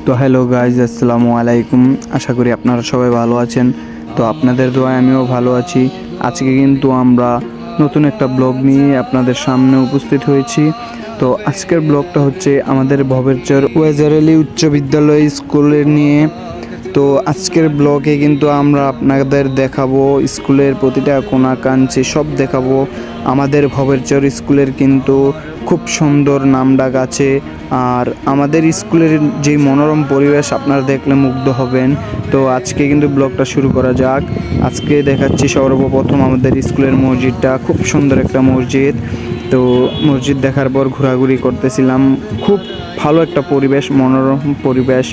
তো hello guys, আসসালামু আলাইকুম। আশা করি আপনারা সবাই ভালো আছেন। তো আপনাদের দোয়ায় আমিও ভালো আছি। আজকে কিন্তু আমরা নতুন একটা ব্লগ নিয়ে আপনাদের সামনে উপস্থিত হয়েছি। তো আজকের ব্লগটা হচ্ছে আমাদের ভবেরচর ওয়াজার আলী উচ্চ বিদ্যালয় স্কুলের নিয়ে। তো আজকের ব্লগে কিন্তু আমরা আপনাদের দেখাবো স্কুলের প্রতিটা কোণা কাঞ্চি সব দেখাবো। আমাদের ভবেরচর স্কুলের কিন্তু খুব সুন্দর নামডাক আছে, আর আমাদের স্কুলের যে মনোরম পরিবেশ আপনারা দেখলে মুগ্ধ হবেন। তো আজকে কিন্তু ব্লগটা শুরু করা যাক। আজকে দেখাচ্ছি সর্বপ্রথম আমাদের স্কুলের মসজিদটা, খুব সুন্দর একটা মসজিদ। তো মসজিদ দেখার পর ঘোরাঘুরি করতেছিলাম, খুব ভালো একটা পরিবেশ, মনোরম পরিবেশ।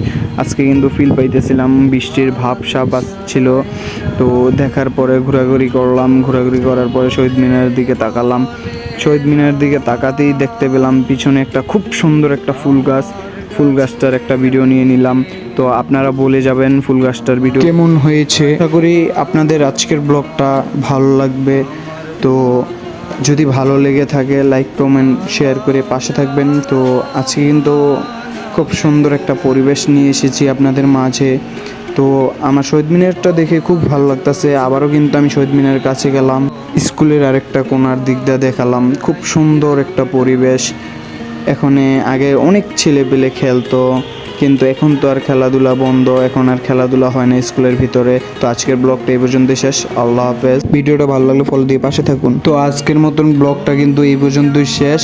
আজকে কিন্তু ফিল পাইতেছিলাম, বৃষ্টির ভাবসাব ছিল। তো দেখার পরে ঘোরাঘুরি করলাম, ঘোরাঘুরি করার পরে শহীদ মিনারের দিকে তাকালাম। শহীদ মিনারের দিকে তাকাতেই দেখতে পেলাম পিছনে একটা খুব সুন্দর একটা ফুল গাছ। ফুল গাছটার একটা ভিডিও নিয়ে নিলাম। তো আপনারা বলে যাবেন ফুল গাছটার ভিডিও কেমন হয়েছে। আশা করি আপনাদের আজকের ব্লগটা ভালো লাগবে। তো যদি ভালো লেগে থাকে লাইক কমেন্ট শেয়ার করে পাশে থাকবেন। তো আজকে কিন্তু খুব সুন্দর একটা পরিবেশ নিয়ে এসেছি আপনাদের মাঝে। তো আমার শহীদ মিনারটা দেখে খুব ভালো লাগতেছে। আবারও কিন্তু আমি শহীদ মিনারের কাছে গেলাম, স্কুলের আরেকটা কোণার দিকটা দেখালাম। খুব সুন্দর একটা পরিবেশ। এখানে আগে অনেক ছেলে পেলে খেলতো, কিন্তু এখন তো আর খেলাধুলা বন্ধ, এখন আর খেলাধুলা হয় না স্কুলের ভিতরে। তো আজকের ব্লগটা এই পর্যন্ত শেষ। আল্লাহ হাফেজ। ভিডিওটা ভালো লাগলে ফলো দিয়ে পাশে থাকুন। তো আজকের মতন ব্লগটা কিন্তু এই পর্যন্তই শেষ।